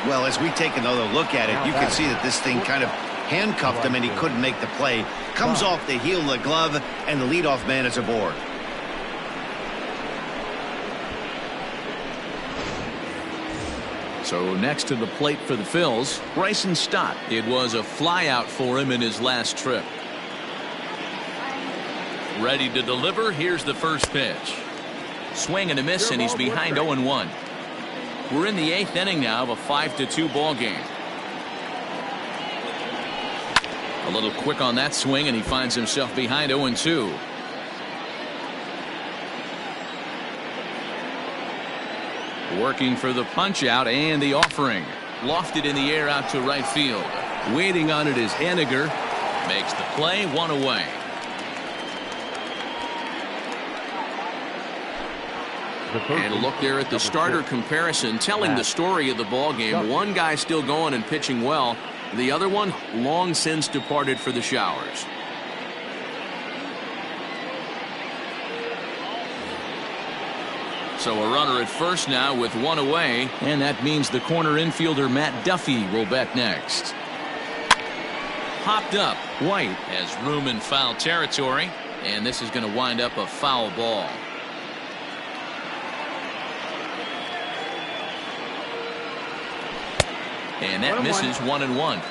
Well, as we take another look at it, you can see that this thing kind of handcuffed him and he couldn't make the play. Comes off the heel of the glove, and the leadoff man is aboard. So next to the plate for the Phils, Bryson Stott. It was a flyout for him in his last trip. Ready to deliver. Here's the first pitch. Swing and a miss, and he's behind 0-1. We're in the 8th inning now of a 5-2 ball game. A little quick on that swing, and he finds himself behind 0-2. Working for the punch out and the offering. Lofted in the air out to right field. Waiting on it is Hannigan. Makes the play, 1 away. And a look there at the starter comparison, telling the story of the ball game. One guy still going and pitching well. The other one long since departed for the showers. So a runner at first now with 1 away, and that means the corner infielder Matt Duffy will bat next. Popped up. White has room in foul territory, and this is going to wind up a foul ball. And that misses 1-1.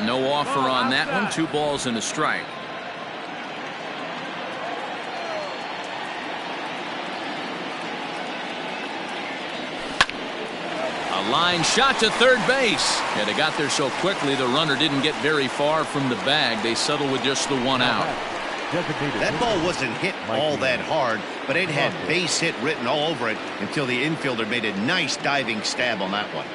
No offer on that one. 2 balls and a strike. A line shot to third base. And they got there so quickly the runner didn't get very far from the bag. They settled with just the 1 out. That ball wasn't hit all that hard, but it had base hit written all over it until the infielder made a nice diving stab on that one.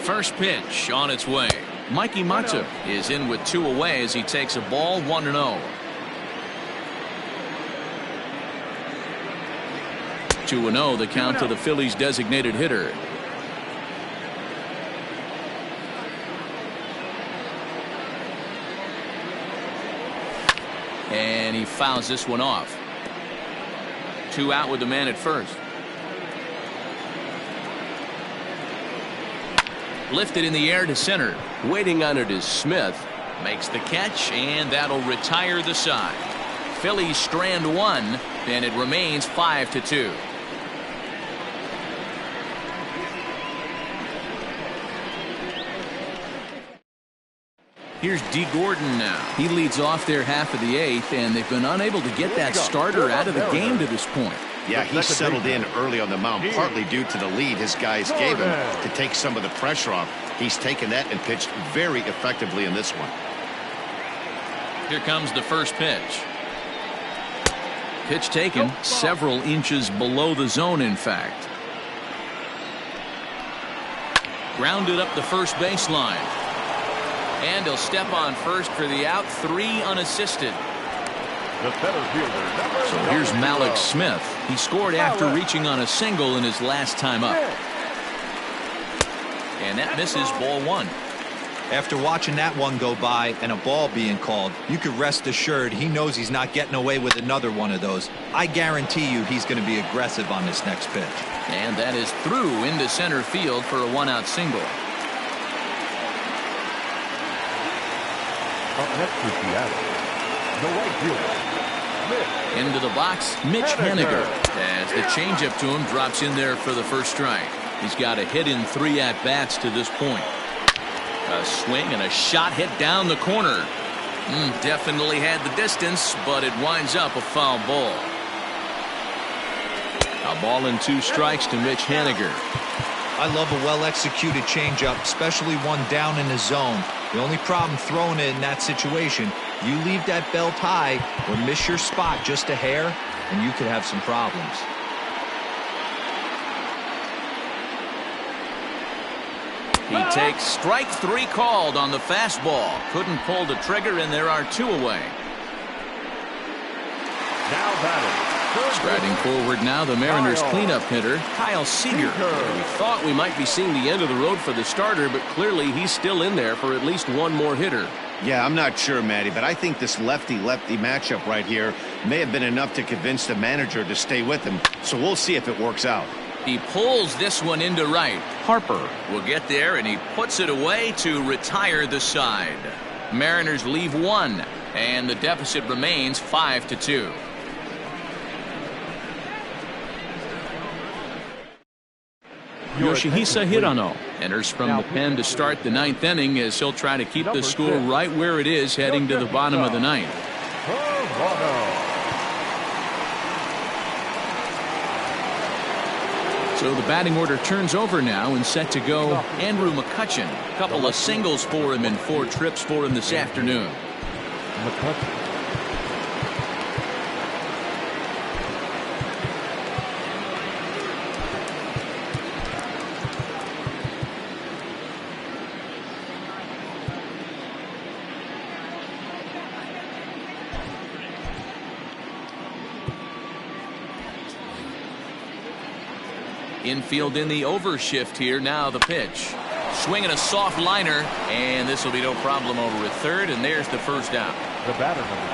First pitch on its way. Mccutchen is in with 2 away as he takes a ball, 1-0. 2-0 the count to the Phillies designated hitter. And he fouls this one off. 2 out with the man at first. Lifted in the air to center. Waiting on it is Smith. Makes the catch, and that'll retire the side. Phillies strand 1, and it remains 5-2. Here's D. Gordon now. He leads off their half of the 8th, and they've been unable to get that starter out of the game to this point. Yeah, he settled in early on the mound, partly due to the lead his guys gave him to take some of the pressure off. He's taken that and pitched very effectively in this one. Here comes the first pitch. Pitch taken several inches below the zone, in fact. Grounded up the first baseline. And he'll step on first for the out, 3 unassisted. So here's Malik Smith. He scored after reaching on a single in his last time up. And that misses, ball 1. After watching that one go by and a ball being called, you could rest assured he knows he's not getting away with another one of those. I guarantee you he's going to be aggressive on this next pitch. And that is through into center field for a 1-out single. Up next is Seattle, the right fielder, Mitch. Into the box, Mitch Hannigan. As the changeup to him drops in there for the first strike. He's got a hit in 3 at-bats to this point. A swing and a shot hit down the corner. Definitely had the distance, but it winds up a foul ball. A ball and 2 strikes to Mitch Hannigan. I love a well-executed changeup, especially one down in the zone. The only problem throwing it in that situation, you leave that belt high or miss your spot just a hair, and you could have some problems. He takes strike 3 called on the fastball. Couldn't pull the trigger, and there are 2 away. Now batting. Striding forward now, the Mariners cleanup hitter, Kyle Seager. We thought we might be seeing the end of the road for the starter, but clearly he's still in there for at least one more hitter. Yeah, I'm not sure, Matty, but I think this lefty-lefty matchup right here may have been enough to convince the manager to stay with him. So we'll see if it works out. He pulls this one into right. Harper will get there, and he puts it away to retire the side. Mariners leave 1, and the deficit remains 5-2. Yoshihisa Hirano enters from the pen to start the 9th inning as he'll try to keep the score right where it is heading to the bottom of the 9th. So the batting order turns over now and set to go Andrew Mccutchen. A couple of singles for him and 4 trips for him this afternoon. Mccutchen. Infield in the overshift here. Now the pitch. Swinging a soft liner, and this will be no problem over at third, and there's the first out. The batter number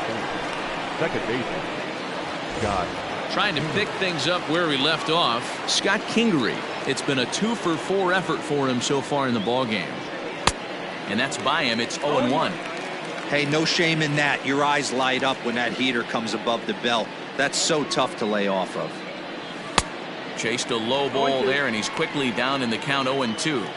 2, second baseman, Scott. Trying to pick things up where we left off, Scott Kingery. It's been a 2-for-4 effort for him so far in the ballgame. And that's by him. It's 0-1. Hey, no shame in that. Your eyes light up when that heater comes above the belt. That's so tough to lay off of. Chased a low ball there, and he's quickly down in the count 0-2.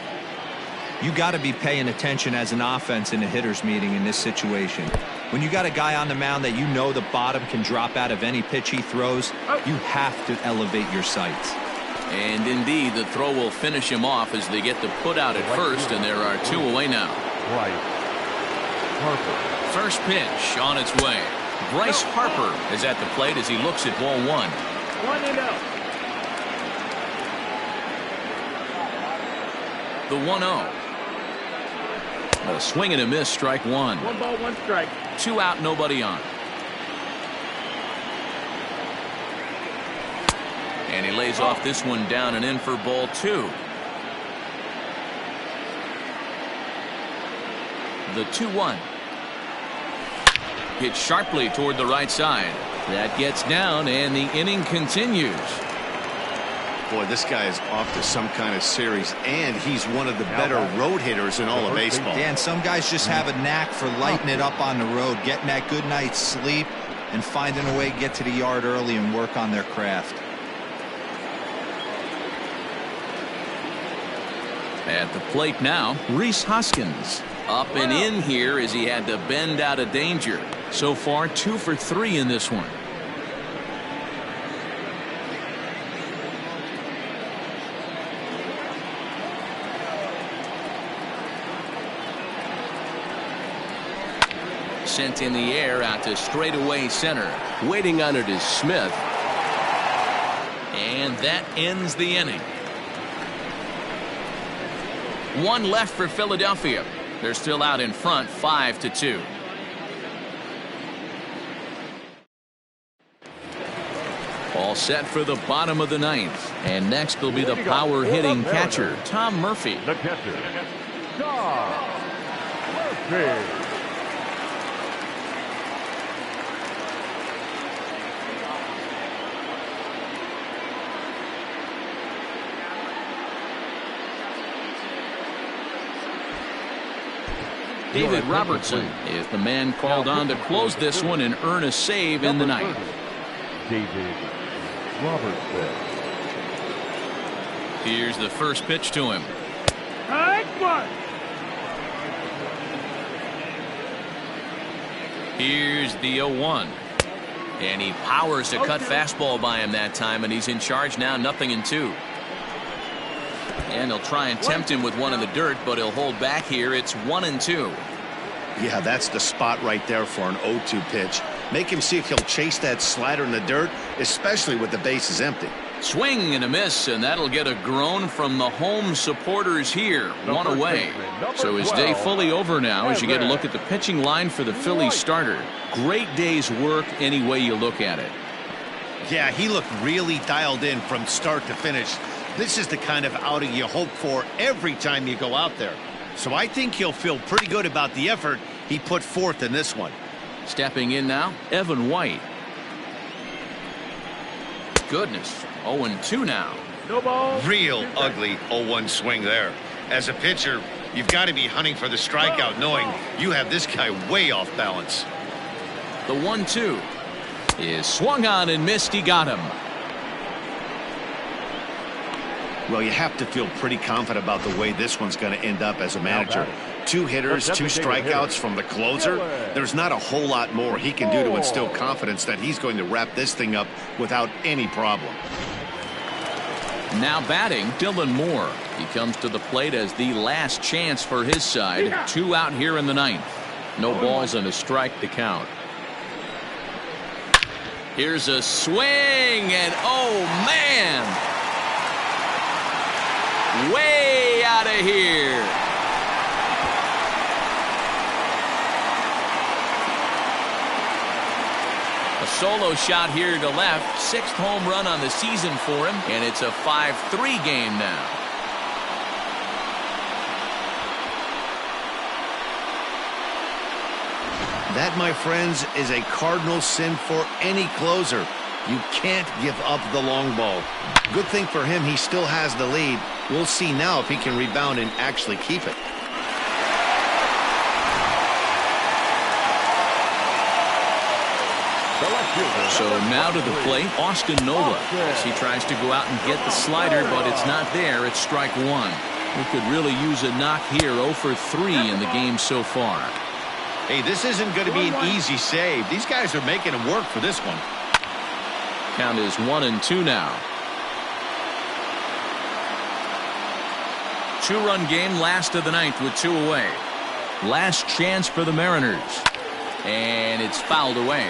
You got to be paying attention as an offense in a hitter's meeting in this situation. When you got a guy on the mound that you know the bottom can drop out of any pitch he throws, you have to elevate your sights. And indeed, the throw will finish him off as they get the put out at first, and there are 2 away now. Bryce Harper. First pitch on its way. Bryce Harper is at the plate as he looks at ball 1. 1-0. The 1-0. A swing and a miss, strike 1. 1 ball, 1 strike. 2 out, nobody on. And he lays off this one down and in for ball 2. The 2-1. Hit sharply toward the right side. That gets down, and the inning continues. Boy, this guy is off to some kind of series, and he's one of the better road hitters in all of baseball. Dan, some guys just have a knack for lighting it up on the road, getting that good night's sleep, and finding a way to get to the yard early and work on their craft. At the plate now, Rhys Hoskins. Up and in here as he had to bend out of danger. So far, 2 for 3 in this one. Sent in the air out to straightaway center. Waiting on it is Smith. And that ends the inning. 1 left for Philadelphia. They're still out in front, 5-2. All set for the bottom of the 9th. And next will be the power hitting catcher, Tom Murphy. The catcher, Tom Murphy. David Robertson is the man called on to close this one and earn a save in the 9th. David Robertson. Here's the first pitch to him. Here's the 0-1. And he powers a cut fastball by him that time, and he's in charge now, 0-2. And he'll try and tempt him with one in the dirt, but he'll hold back here. It's 1-2. Yeah, that's the spot right there for an 0-2 pitch. Make him see if he'll chase that slider in the dirt, especially with the bases empty. Swing and a miss, and that'll get a groan from the home supporters here. 1 away. So his day fully over now as you get a look at the pitching line for the Phillies starter. Great day's work any way you look at it. Yeah, he looked really dialed in from start to finish. This is the kind of outing you hope for every time you go out there. So I think he'll feel pretty good about the effort he put forth in this one. Stepping in now, Evan White. Goodness, 0-2 now. No ball. Real ugly 0-1 swing there. As a pitcher, you've got to be hunting for the strikeout, knowing you have this guy way off balance. The 1-2 is swung on and missed. He got him. Well, you have to feel pretty confident about the way this one's going to end up as a manager. 2 hitters, 2 strikeouts from the closer. There's not a whole lot more he can do to instill confidence that he's going to wrap this thing up without any problem. Now batting, Dylan Moore. He comes to the plate as the last chance for his side. 2 out here in the 9th. No balls and a strike to count. Here's a swing, and oh man! Way out of here. A solo shot here to left. 6th home run on the season for him, and it's a 5-3 game now. That, my friends, is a cardinal sin for any closer. You can't give up the long ball. Good thing for him, he still has the lead. We'll see now if he can rebound and actually keep it. So now to the plate, Austin Nola, as he tries to go out and get the slider, but it's not there. It's strike 1. We could really use a knock here. 0 for 3 in the game so far. Hey, this isn't going to be an easy save. These guys are making him work for this one. Count is 1-2 now. 2-run game, last of the 9th with 2 away. Last chance for the Mariners. And it's fouled away.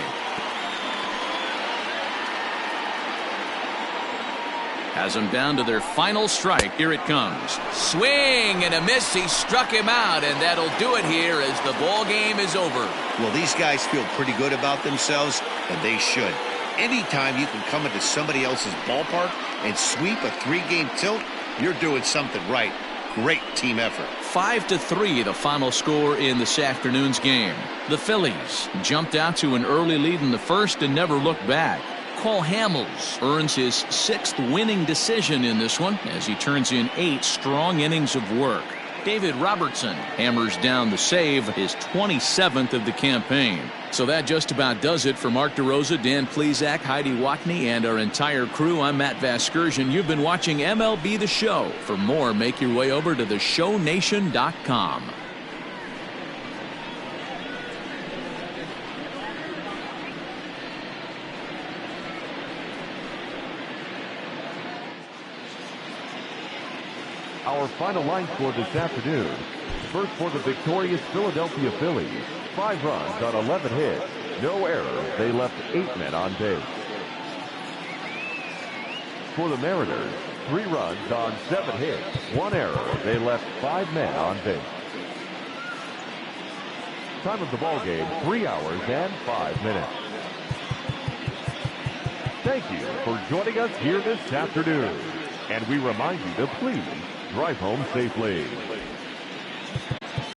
Has them down to their final strike. Here it comes. Swing and a miss. He struck him out, and that'll do it here as the ball game is over. Well, these guys feel pretty good about themselves, and they should. Anytime you can come into somebody else's ballpark and sweep a 3-game tilt, you're doing something right. great team effort. 5-3 the final score in this afternoon's game. The Phillies jumped out to an early lead in the first and never looked back. Cole Hamels earns his 6th winning decision in this one as he turns in 8 strong innings of work. David Robertson hammers down the save, his 27th of the campaign. So that just about does it for Mark DeRosa, Dan Plesac, Heidi Watney, and our entire crew. I'm Matt Vasgersian. You've been watching MLB The Show. For more, make your way over to theshownation.com. Our final line score this afternoon. First for the victorious Philadelphia Phillies. 5 runs on 11 hits. No errors. They left 8 men on base. For the Mariners, 3 runs on 7 hits. 1 error. They left 5 men on base. Time of the ball game, 3 hours and 5 minutes. Thank you for joining us here this afternoon. And we remind you to please drive home safely.